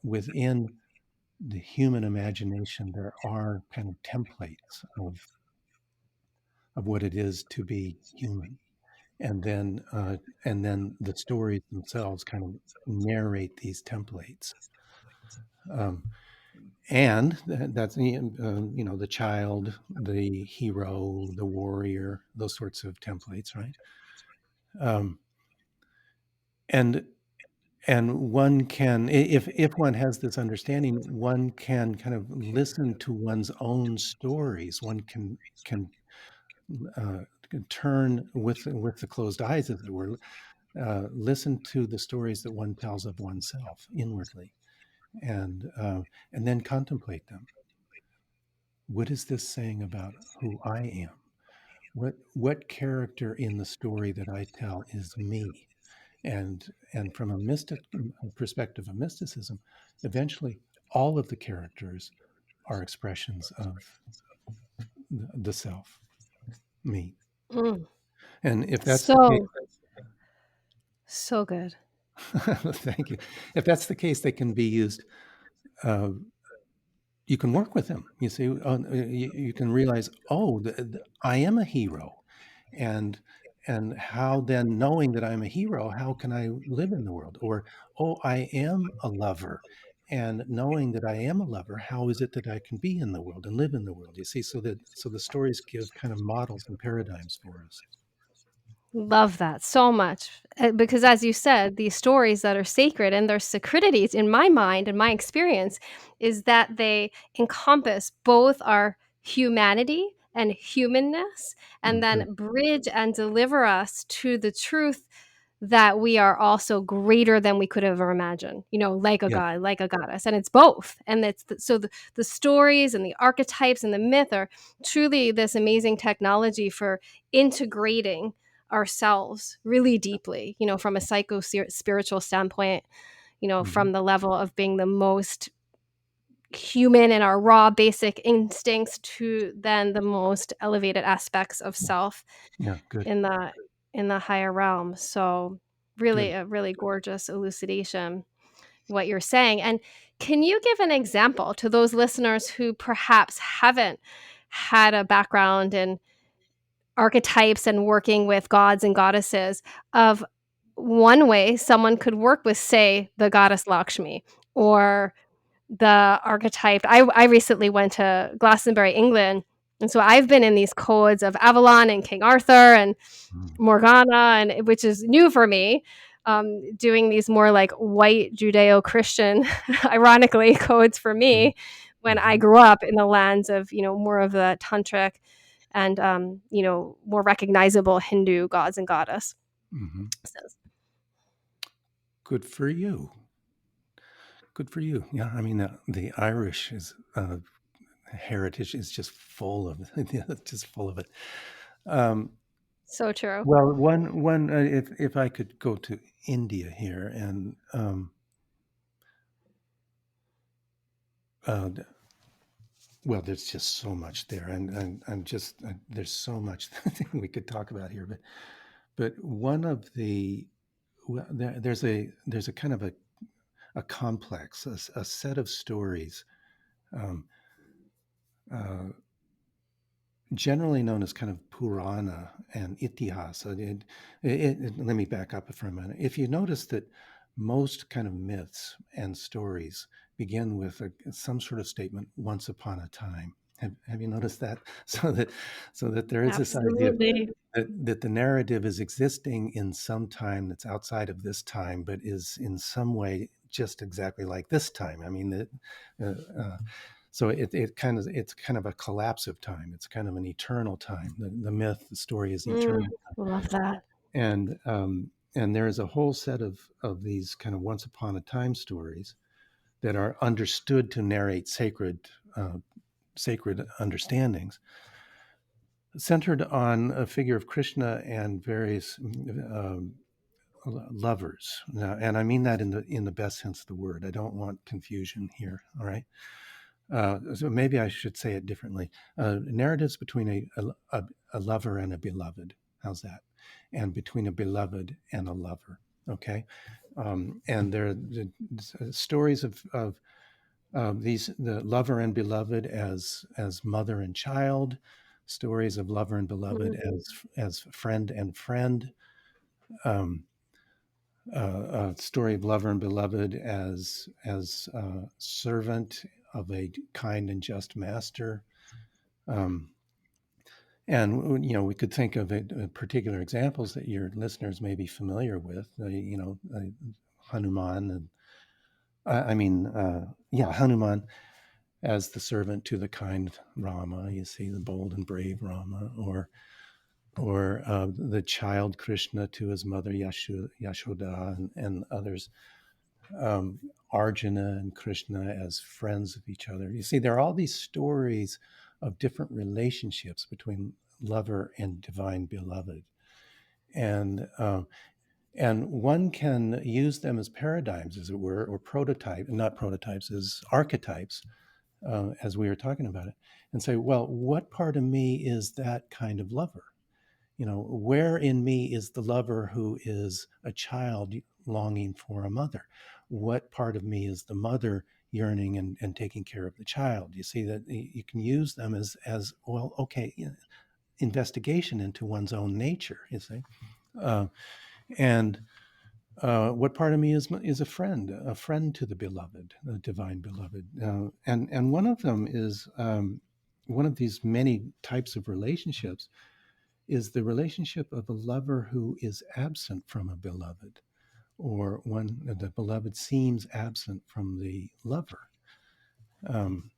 within the human imagination, there are kind of templates of what it is to be human, and then the stories themselves kind of narrate these templates. Um, and that's the child, the hero, the warrior, those sorts of templates, right? Um, and one can, if one has this understanding, one can kind of listen to one's own stories. One can turn with the closed eyes, as it were, listen to the stories that one tells of oneself inwardly, and then contemplate them. What is this saying about who I am? What character in the story that I tell is me? And from a mystic perspective of mysticism, eventually all of the characters are expressions of the self, me. Mm. And if that's the case, So, so good. thank you. If that's the case, they can be used. Uh, you can work with them. You see, you can realize, oh, I am a hero, and how then, knowing that I'm a hero, how can I live in the world? Or, oh, I am a lover, and knowing that I am a lover, how is it that I can be in the world and live in the world? You see, so the stories give kind of models and paradigms for us. Love that so much. Because as you said, these stories that are sacred and their sacridities in my mind and my experience is that they encompass both our humanity and humanness, and Good. then bridge and deliver us to the truth that we are also greater than we could ever imagine, like a Yeah. god, like a goddess. And it's both. And the stories and the archetypes and the myth are truly this amazing technology for integrating ourselves really deeply, from a psycho spiritual standpoint, Hmm. from the level of being the most human and our raw basic instincts to then the most elevated aspects of self Yeah. Good. in the higher realm. So really Good. a really gorgeous elucidation what you're saying. And can you give an example to those listeners who perhaps haven't had a background in archetypes and working with gods and goddesses of one way someone could work with, say, the goddess Lakshmi or the archetype? I recently went to Glastonbury, England. And so I've been in these codes of Avalon and King Arthur and Mm. Morgana, and which is new for me. Doing these more like white Judeo-Christian, ironically, codes for Mm. me when I Hmm. grew up in the lands of more of the tantric and more recognizable Hindu gods and goddesses. Hmm. Good for you. Good for you. Yeah, I mean, the Irish is heritage is just full of just full of it. Um, So true. well, one if I could go to India here, and uh, well, there's just so much there, and I'm just there's so much we could talk about here, but one of the there's a kind of a complex, a set of stories. Um, uh, Generally known as kind of Purana and Itihasa. Let me back up for a minute. If you notice that most kind of myths and stories begin with some sort of statement, "Once upon a time." Have you noticed that? So that there is this idea Absolutely. that the narrative is existing in some time that's outside of this time, but is in some way just exactly like this time. I mean, uh, uh, so it's kind of a collapse of time. It's kind of an eternal time. The myth, the story is Mm, eternal, love that. and there is a whole set of these kind of once upon a time stories that are understood to narrate sacred understandings, centered on a figure of Krishna and various lovers. Now, and I mean that in the best sense of the word. I don't want confusion here. All right. So maybe I should say it differently. Narratives between a lover and a beloved. How's that? And between a beloved and a lover. Okay, and there are stories of the lover and beloved as mother and child, stories of lover and beloved Mm. as friend and friend, um, a story of lover and beloved as servant of a kind and just master. Um, and we could think of particular examples that your listeners may be familiar with. Hanuman and Hanuman as the servant to the kind Rama. You see the bold and brave Rama, or the child Krishna to his mother Yashoda, and others. Um, Arjuna and Krishna as friends of each other. You see, there are all these stories of different relationships between lover and divine beloved, and one can use them as paradigms, as it were, or not prototypes, as archetypes, as we were talking about it, and say, well, what part of me is that kind of lover? Where in me is the lover who is a child longing for a mother? What part of me is the mother yearning and taking care of the child? You see that you can use them as well. Okay, investigation into one's own nature. You see, uh, and what part of me is a friend to the beloved, the divine beloved, and one of them is one of these many types of relationships is the relationship of a lover who is absent from a beloved, or when the beloved seems absent from the lover. Um,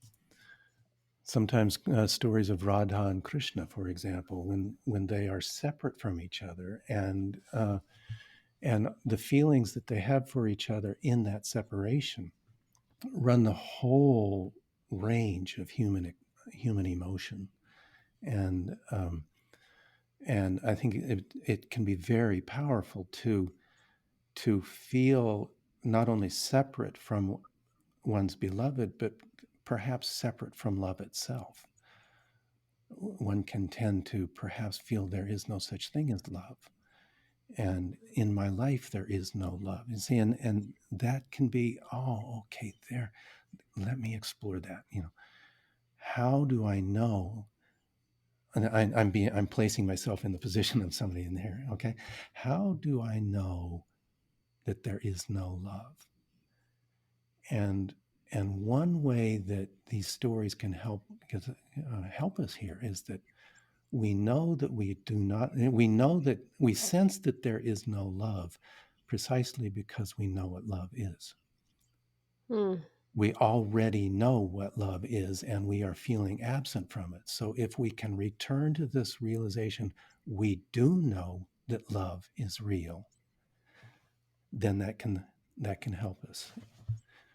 Sometimes stories of Radha and Krishna, for example, when they are separate from each other, and the feelings that they have for each other in that separation run the whole range of human emotion, and I think it can be very powerful to feel not only separate from one's beloved, but perhaps separate from love itself. One can tend to perhaps feel there is no such thing as love, and in my life there is no love. You see, and that can be, oh, okay, there. Let me explore that. How do I know? And I'm placing myself in the position of somebody in there. Okay, how do I know that there is no love? And one way that these stories can help us here is that we know that we sense that there is no love precisely because we know what love is. Mm. We already know what love is, and we are feeling absent from it. So if we can return to this realization, we do know that love is real, then that can help us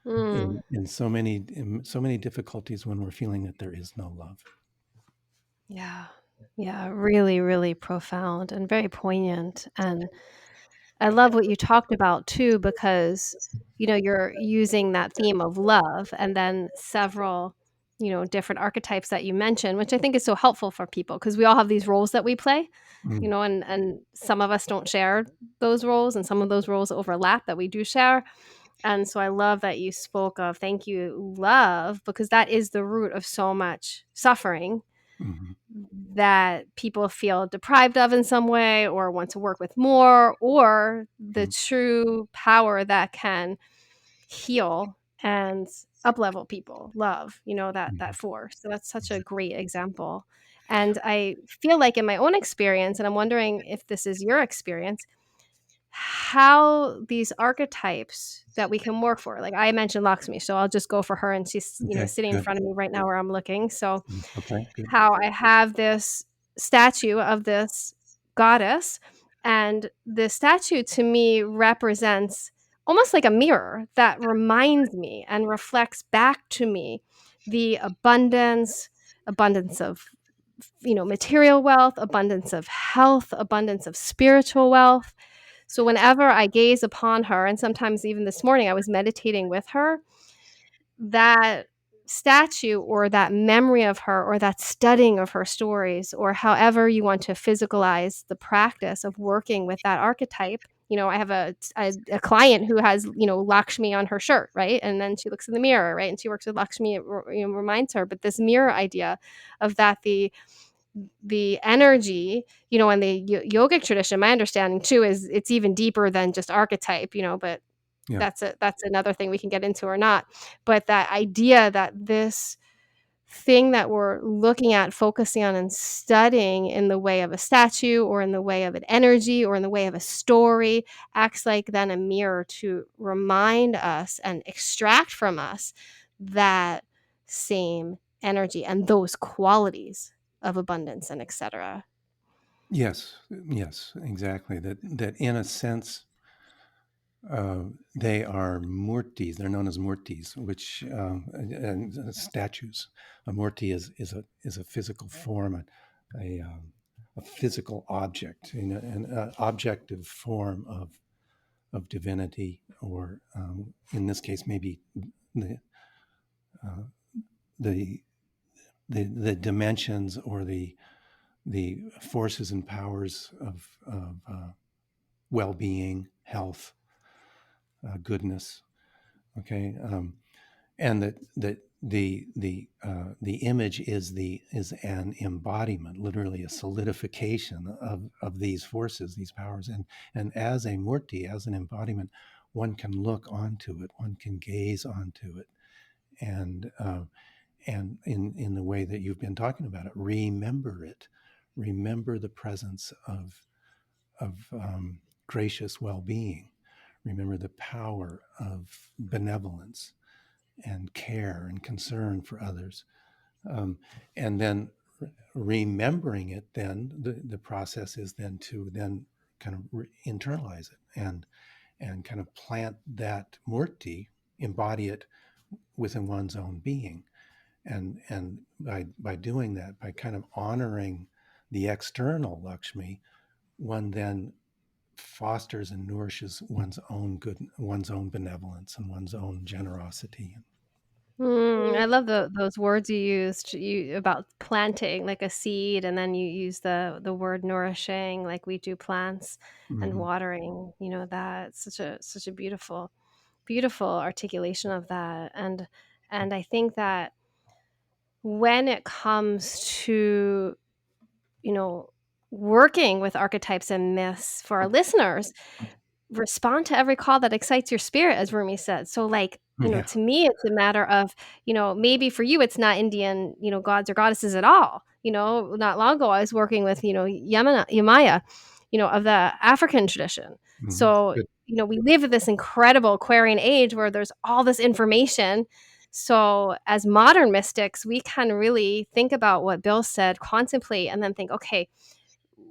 Mm. in so many difficulties when we're feeling that there is no love. Yeah. Yeah, really, really profound and very poignant, and I love what you talked about too because, you're using that theme of love and then several, different archetypes that you mentioned, which I think is so helpful for people because we all have these roles that we play, Mm, and some of us don't share those roles and some of those roles overlap that we do share. And so I love that you spoke of thank you, love, because that is the root of so much suffering mhm, that people feel deprived of in some way or want to work with more, or the mm, true power that can heal and uplevel people, love, that mhm. force. So that's such a great example. And I feel like in my own experience, and I'm wondering if this is your experience, how these archetypes that we can work for. Like I mentioned Lakshmi, so I'll just go for her, and she's, Okay, sitting in good. front of me right now where I'm looking. So Okay, good. how I have this statue of this goddess, and the statue to me represents almost like a mirror that reminds me and reflects back to me the abundance of material wealth, abundance of health, abundance of spiritual wealth. So whenever I gaze upon her, and sometimes even this morning I was meditating with her, that statue or that memory of her or that studying of her stories or however you want to physicalize the practice of working with that archetype I have a client who has, Lakshmi on her shirt, right? And then she looks in the mirror, right? And she works with Lakshmi. It reminds her. But this mirror idea of that the energy, in the yogic tradition, my understanding too is it's even deeper than just archetype, but Yeah. that's another thing we can get into or not. But that idea that this thing that we're looking at, focusing on and studying in the way of a statue or in the way of an energy or in the way of a story acts like then a mirror to remind us and extract from us that same energy and those qualities of abundance and etc. Yes. Yes. Exactly. That in a sense, they are murtis. They're known as murtis, which and statues. A murti is a physical form, a physical object, an objective form of divinity, or in this case, maybe the uh, the the dimensions or the forces and powers of well-being, health, goodness. Okay, and that the image is an embodiment, literally a solidification of these forces, these powers, and as a murti, as an embodiment, one can look onto it, one can gaze onto it, and in the way that you've been talking about it, remember the presence of gracious well-being, remember the power of benevolence and care and concern for others. And then remembering it, then the process is then to then kind of internalize it and kind of plant that murti, embody it within one's own being. And by doing that, by kind of honoring the external Lakshmi, one then fosters and nourishes one's own good, one's own benevolence, and one's own generosity. I love those words you used about planting like a seed, and then you use the word nourishing, like we do plants, and Mm-hmm. watering. That's such a beautiful articulation of that, and I think that when it comes to you know working with archetypes and myths for our listeners, respond to every call that excites your spirit, as Rumi said. So, like, Yeah. to me, it's a matter of, maybe for you, it's not Indian, gods or goddesses at all. Not long ago, I was working with, Yamaya, of the African tradition. Mm-hmm. So, Good. we live in this incredible Aquarian age where there's all this information. So, as modern mystics, we can really think about what Bill said, contemplate, and then think, okay,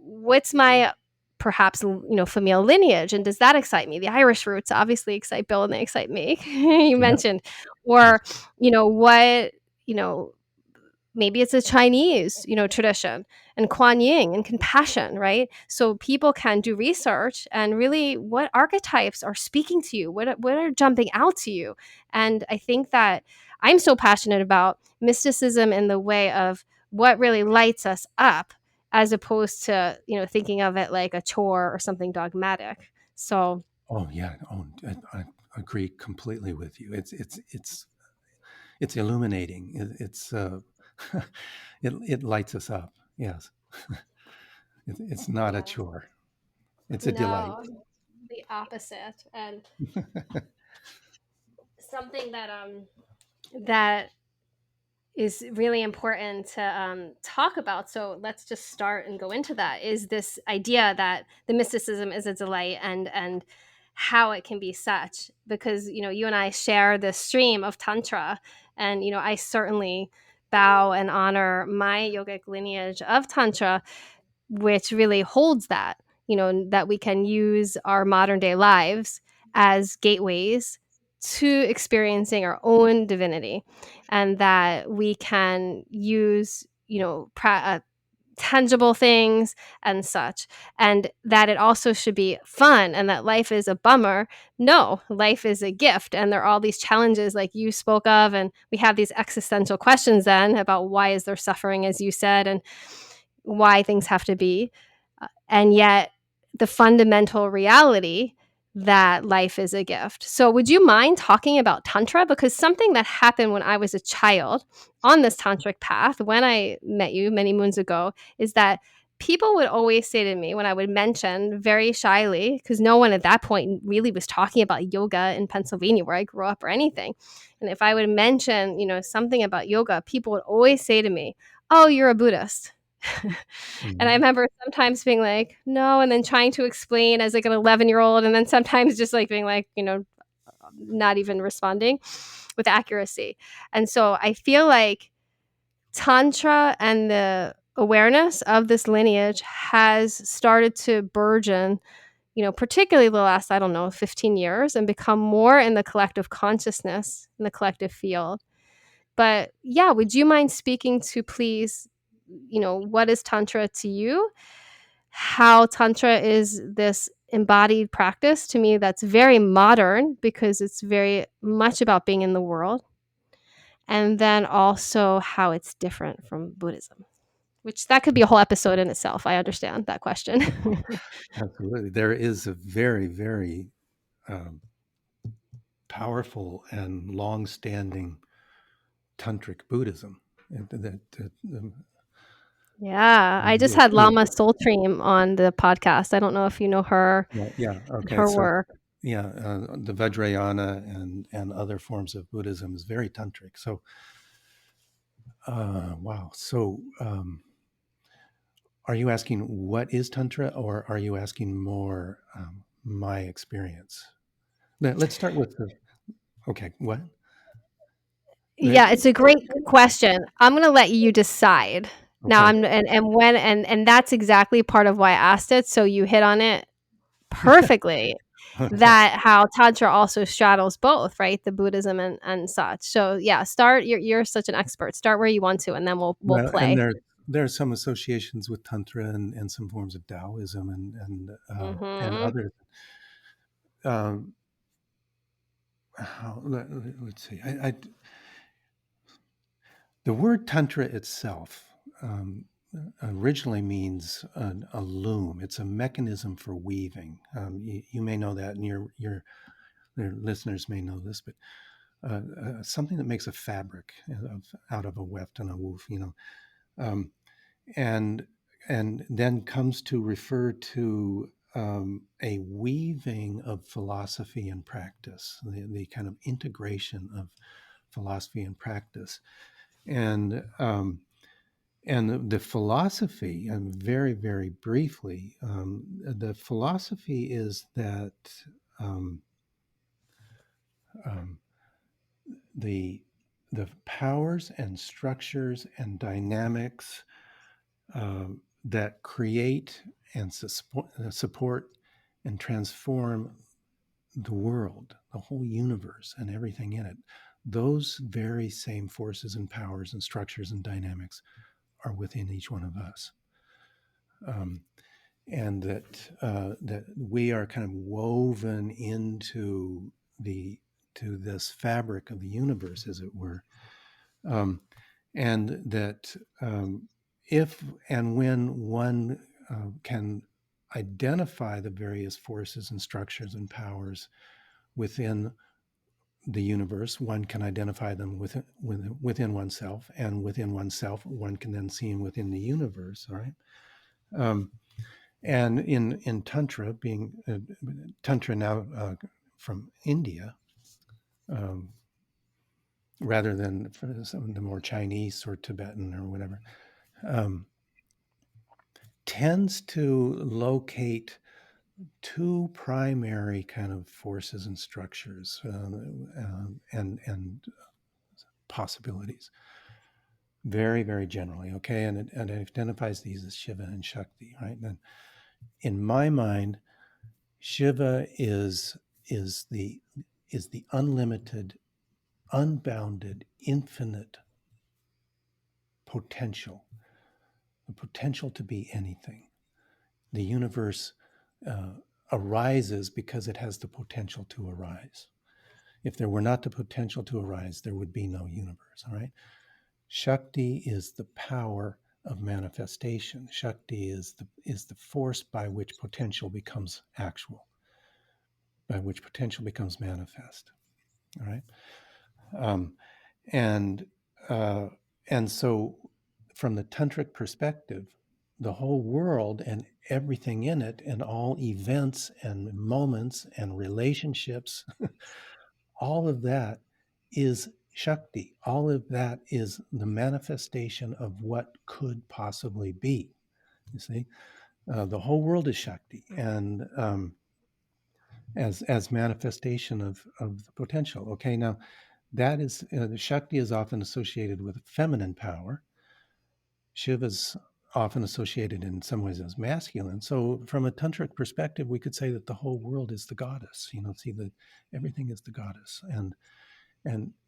what's my perhaps familial lineage, and does that excite me? The Irish roots obviously excite Bill and they excite me. You Yeah. mentioned, Yes. or what you know maybe it's a Chinese, tradition, and Kuan Yin and compassion, right? So people can do research and really what archetypes are speaking to you, what are jumping out to you. And I think that I'm so passionate about mysticism in the way of what really lights us up, as opposed to, thinking of it like a chore or something dogmatic. So Oh yeah. Oh, I agree completely with you. It's illuminating. It lights us up. Yes. It's not a yeah, chore. It's a delight. no, the opposite. And something that is really important to talk about. So let's just start and go into that. Is this idea that the mysticism is a delight, and how it can be such? Because you and I share this stream of tantra, and I certainly bow and honor my yogic lineage of tantra, which really holds that, that we can use our modern day lives as gateways to experiencing our own divinity, and that we can use, tangible things and such, and that it also should be fun, and that life is a bummer. No, life is a gift, and there are all these challenges like you spoke of, and we have these existential questions then about why is there suffering, as you said, and why things have to be. And yet the fundamental reality that life is a gift. So, would you mind talking about Tantra? Because something that happened when I was a child on this tantric path, when I met you many moons ago, is that people would always say to me when I would mention very shyly, because no one at that point really was talking about yoga in Pennsylvania where I grew up or anything. And if I would mention, something about yoga, people would always say to me, "Oh, you're a Buddhist." And I Mhm. remember sometimes being like, "No," and then trying to explain as like an 11-year-old, and then sometimes just like being like, not even responding with accuracy. And so I feel like Tantra and the awareness of this lineage has started to burgeon, particularly the last, I don't know, 15 years, and become more in the collective consciousness, in the collective field. But yeah, would you mind speaking to, please, what is Tantra to you? How Tantra is this embodied practice to me that's very modern because it's very much about being in the world. And then also how it's different from Buddhism, which that could be a whole episode in itself. I understand that question. Absolutely. There is a very, very um, powerful and long-standing tantric Buddhism. Yeah, I just had The- Lama Soltream on the podcast. I don't know if you know her yeah. and Okay. her So work. yeah, the Vajrayana and other forms of Buddhism is very tantric. So wow. So are you asking what is tantra, or are you asking more my experience? Let's start with the okay. What? Yeah, it's a great question. I'm gonna let you decide. Now Okay. and that's exactly part of why I asked it, so you hit on it perfectly, Okay. that how Tantra also straddles both, right? The Buddhism and such. So yeah, start you're such an expert. Start where you want to, and then we'll Well, and play. there are some associations with tantra and some forms of Taoism and Mhm. others. Um, let's see. The word tantra itself originally means a loom. It's a mechanism for weaving. You may know that, and your listeners may know this, but something that makes a fabric out of a weft and a woof. Um, and then comes to refer to a weaving of philosophy and practice, the kind of integration of philosophy and practice, and the philosophy, and very, very briefly, the philosophy is that um, um, the powers and structures and dynamics that create and support and transform the world, the whole universe, and everything in it. Those very same forces and powers and structures and dynamics are within each one of us, and that we are kind of woven into the to this fabric of the universe, as it were, um, and that if and when one can identify the various forces and structures and powers within the universe, one can identify them within oneself, and within oneself, one can then see them within the universe. All right, and in tantra, being tantra now from India, um, rather than some of the more Chinese or Tibetan or whatever. Um, tends to locate two primary kind of forces and structures and possibilities, very, very generally. Okay, and it identifies these as Shiva and Shakti, right? And in my mind, Shiva is the is the unlimited, unbounded, infinite potential, the potential to be anything. The universe uh, arises because it has the potential to arise. If there were not the potential to arise, there would be no universe. All right. Shakti is the power of manifestation. Shakti is the force by which potential becomes actual, by which potential becomes manifest. All right, um, and uh, and so from the tantric perspective, the whole world and everything in it, and all events and moments and relationships, all of that is Shakti. All of that is the manifestation of what could possibly be. You see, the whole world is Shakti, and as manifestation of the potential. Okay, now that is the Shakti is often associated with feminine power. Shiva's often associated in some ways as masculine. So, from a tantric perspective, we could say that the whole world is the goddess. See that everything is the goddess, and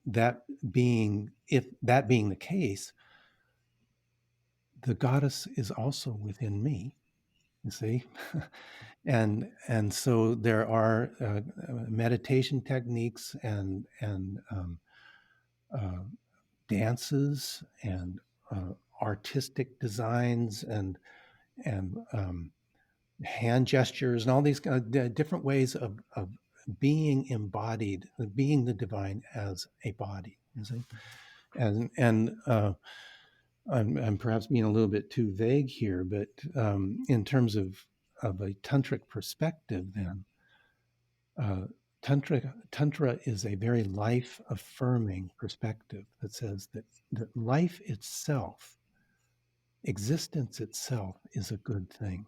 that being if that being the case, the goddess is also within me. You see, and so there are meditation techniques and uh, dances and artistic designs and hand gestures and all these different ways of being embodied, being the divine as a body. You see, and I'm perhaps being a little bit too vague here, but in terms of a tantric perspective, then uh, tantra is a very life affirming perspective that says that life itself, existence itself, is a good thing,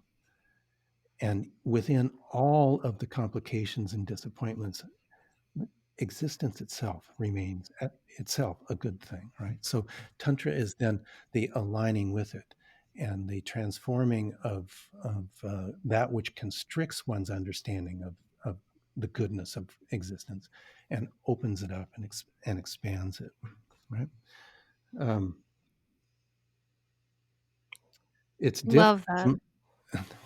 and within all of the complications and disappointments, existence itself remains itself a good thing, right? So tantra is then the aligning with it and the transforming of that which constricts one's understanding of the goodness of existence and opens it up and expands it, right? um, it's different Love that. from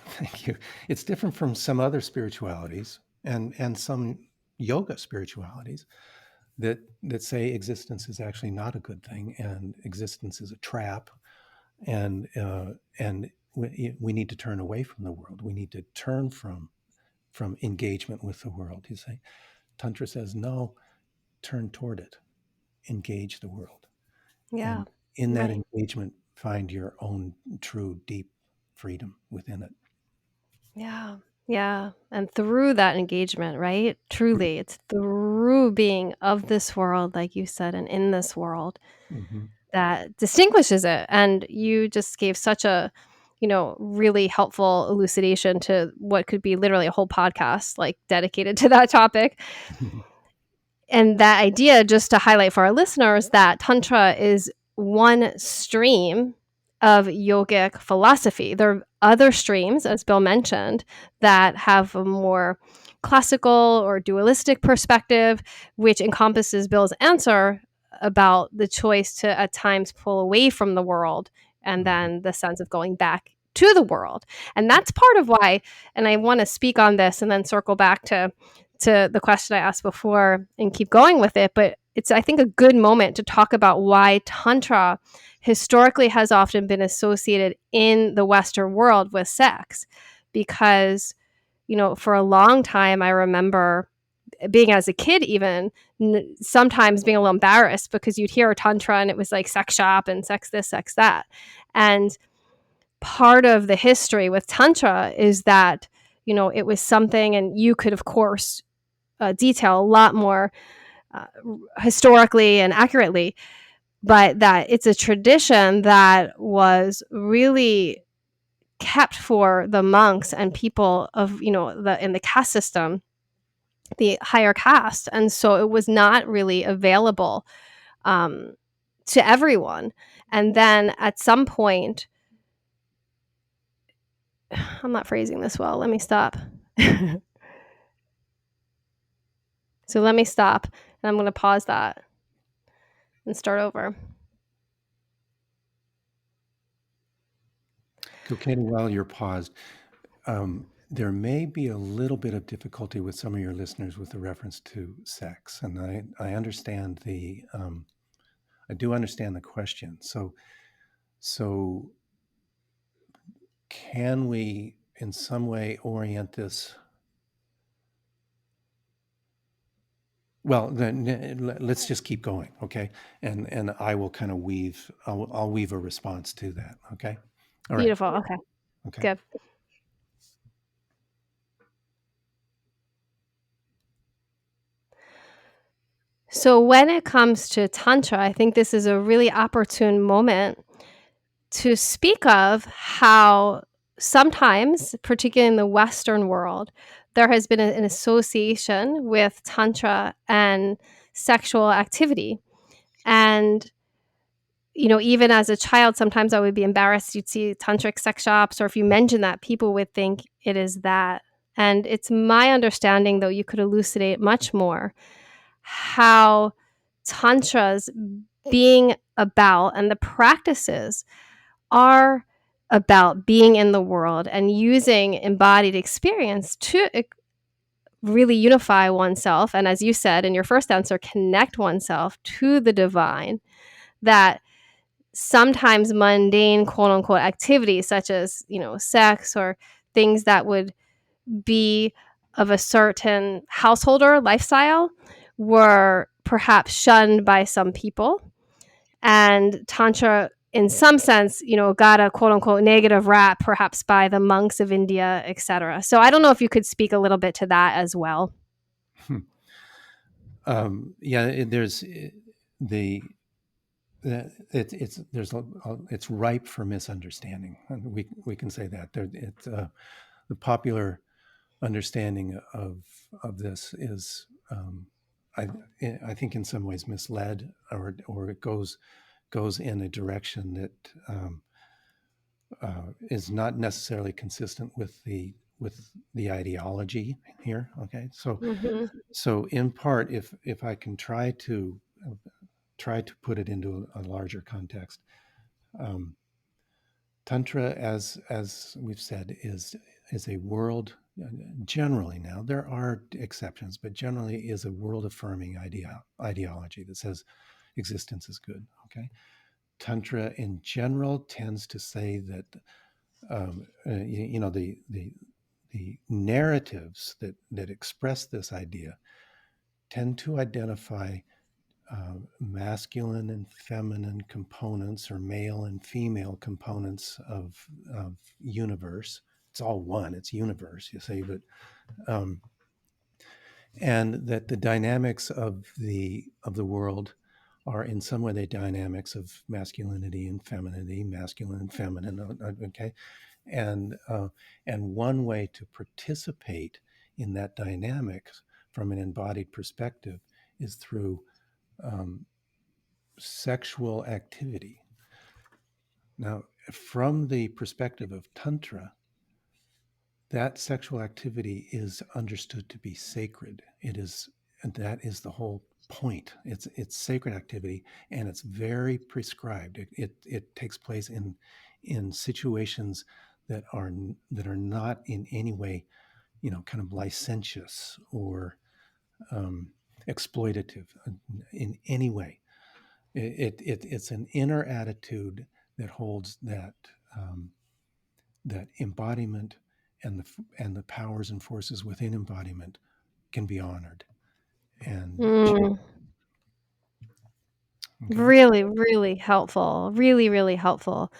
thank you. It's different from some other spiritualities and some yoga spiritualities that say existence is actually not a good thing and existence is a trap, and we need to turn away from the world. We need to turn from engagement with the world. You say Tantra says no, turn toward it, engage the world, Yeah. and in that Right. engagement find your own true deep freedom within it. Yeah. Yeah. And through that engagement, right? Truly, it's through being of this world, like you said, and in this world Mm-hmm. that distinguishes it. And you just gave such a, really helpful elucidation to what could be literally a whole podcast, like dedicated to that topic. And that idea, just to highlight for our listeners, that Tantra is one stream of yogic philosophy. There are other streams, as Bill mentioned, that have a more classical or dualistic perspective, which encompasses Bill's answer about the choice to at times pull away from the world and Mm-hmm. then the sense of going back to the world. And that's part of why, and I want to speak on this and then circle back to the question I asked before and keep going with it. But it's, I think, a good moment to talk about why Tantra historically has often been associated in the Western world with sex. Because, for a long time, I remember being as a kid, even sometimes being a little embarrassed because you'd hear Tantra and it was like sex shop and sex this, sex that. And part of the history with Tantra is that, it was something, and you could, of course, detail a lot more uh, historically and accurately, but that it's a tradition that was really kept for the monks and people of the in the caste system, the higher caste, and so it was not really available um, to everyone. And then at some point, I'm not phrasing this well. Let me stop. So let me stop, and I'm going to pause that and start over. So, Katie, while you're paused, there may be a little bit of difficulty with some of your listeners with the reference to sex, and I understand I do understand the question. So can we in some way orient this? Well, then let's just keep going, okay? And I will kind of weave. I'll weave a response to that, okay? All right, Beautiful. Okay, okay. good. So when it comes to Tantra, I think this is a really opportune moment to speak of how sometimes, particularly in the Western world, there has been an association with Tantra and sexual activity. And, even as a child, sometimes I would be embarrassed. You'd see tantric sex shops, or if you mention that, people would think it is that. And it's my understanding, though you could elucidate much more, how Tantra's being about and the practices are about being in the world and using embodied experience to really unify oneself. And as you said in your first answer, connect oneself to the divine. That sometimes mundane, quote unquote, activities such as, sex or things that would be of a certain householder lifestyle were perhaps shunned by some people. And Tantra, in some sense, got a quote unquote negative rap, perhaps by the monks of India, etc. So I don't know if you could speak a little bit to that as well. Yeah, there's the it's ripe for misunderstanding. We can say that the popular understanding of this is, I I think in some ways misled, or it goes in a direction that is not necessarily consistent with the ideology here. Okay, Mm-hmm. so in part, if I can try to put it into a larger context, um, Tantra, as we've said, is a world. Generally, now there are exceptions, but generally is a world affirming ideology that says existence is good. Okay, Tantra in general tends to say that the narratives that express this idea tend to identify masculine and feminine components, or male and female components of universe. It's all one. It's universe, you see, but um, and that the dynamics of the world are in some way the dynamics of masculinity and femininity, masculine and feminine. Okay, and one way to participate in that dynamics from an embodied perspective is through um, sexual activity. Now, from the perspective of Tantra, that sexual activity is understood to be sacred. And that is the whole point. It's sacred activity, and it's very prescribed. It takes place in situations that are not in any way, kind of licentious or um, exploitative in any way. It's an inner attitude that holds um, that embodiment and the powers and forces within embodiment can be honored and Mm, okay. really, really helpful. Really, really helpful.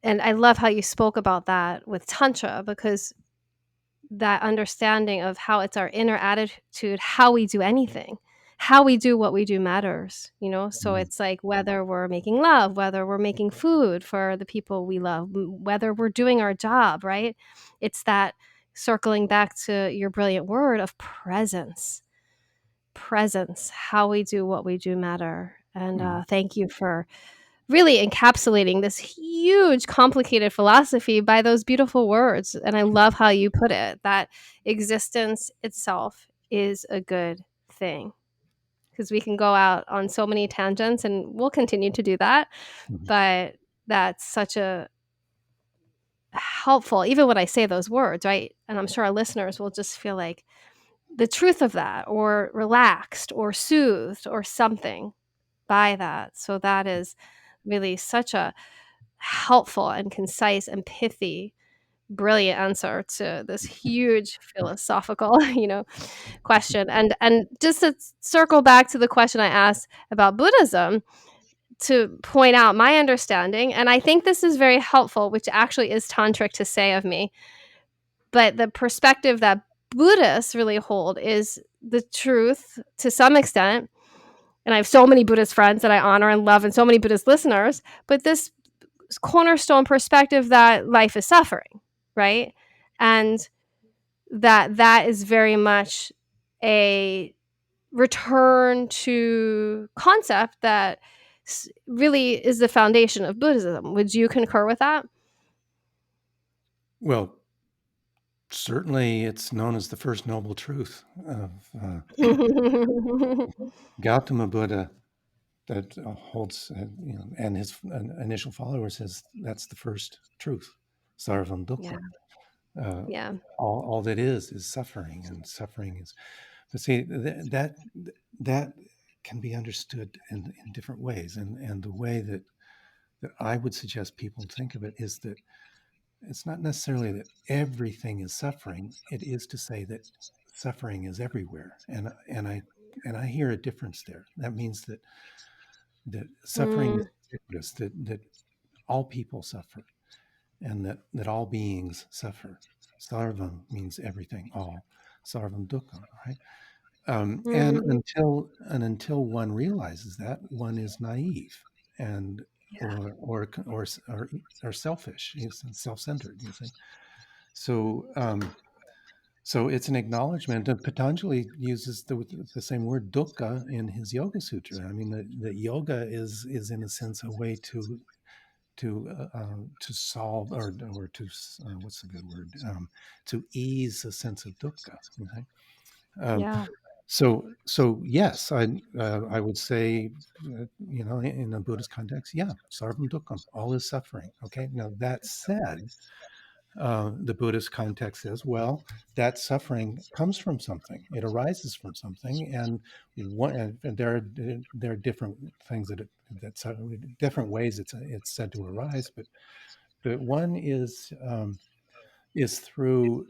And I love how you spoke about that with Tantra, because that understanding of how it's our inner attitude, how we do anything, how we do what we do matters. So Mm, it's like whether we're making love, whether we're making food for the people we love, whether we're doing our job, right? It's that circling back to your brilliant word of presence. Presence, how we do what we do matter. And mm, thank you for really encapsulating this huge, complicated philosophy by those beautiful words. And I love how you put it, that existence itself is a good thing. Because we can go out on so many tangents, and we'll continue to do that. mm, But that's such a helpful, even when I say those words, right? And I'm sure our listeners will just feel like the truth of that, or relaxed, or soothed, or something by that. So that is really such a helpful and concise and pithy brilliant answer to this huge philosophical, question. And just to circle back to the question I asked about Buddhism, to point out my understanding, and I think this is very helpful, which actually is tantric to say of me, but the perspective that Buddhists really hold is the truth to some extent. And I have so many Buddhist friends that I honor and love, and so many Buddhist listeners, but this cornerstone perspective that life is suffering, right? And that is very much a return to concept that really is the foundation of Buddhism. Would you concur with that? Well, certainly it's known as the first noble truth of Gautama Buddha that holds, and his initial followers says that's the first truth, sarvam Yeah, dukkha. Uh, yeah. all that is suffering, and suffering is. But see, that can be understood in different ways, and the way that I would suggest people think of it is that it's not necessarily that everything is suffering. It is to say that suffering is everywhere, and I hear a difference there. That means that suffering is Mm, ubiquitous, that all people suffer, and that all beings suffer. Sarvam means everything, all. Sarvam dukkha, right? And mhm. until one realizes that, one is naive and or selfish, self-centered. You see, so so it's an acknowledgement. And Patanjali uses the same word dukkha in his Yoga Sutra. I mean, the yoga is in a sense a way to solve or to what's the good word, to ease a sense of dukkha. Okay? Um, Yeah. so yes, I would say, in a Buddhist context, yeah, sarvam dukkham, all is suffering. Okay, now that said, the Buddhist context says, well, that suffering comes from something. It arises from something, and there are different things different ways it's said to arise, but one is through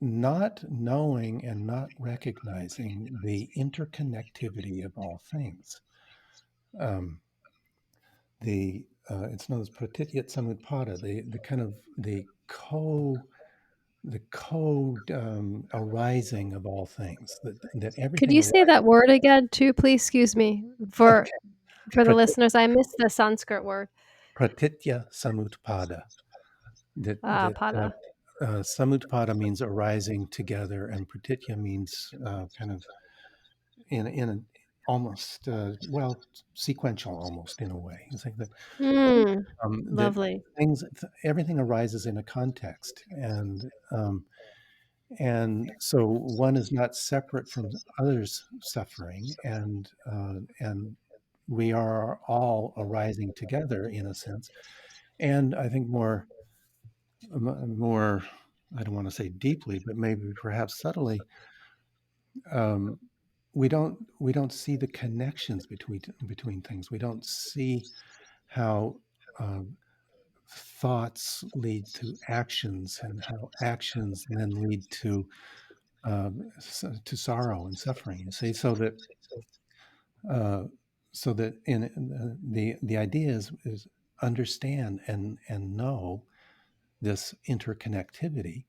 not knowing and not recognizing the interconnectivity of all things. Um, the It's known as pratityat samutpada, the kind of the co arising of all things, that Could everything you say arises. that word again too, please? Excuse me. For Okay. for the Prat- listeners, I missed the Sanskrit word. Pratitya samutpada. That Pada. Samutpada means arising together, and pratitya means kind of in an almost sequential, almost in a way. It's like that Mm, that lovely. everything arises in a context, and so one is not separate from others' suffering, and we are all arising together in a sense. And I think more, I don't want to say deeply, but maybe perhaps subtly, um, we don't see the connections between things. We don't see how uh, thoughts lead to actions, and how actions then lead to sorrow and suffering. You see, uh, so that the idea is understand and know this interconnectivity,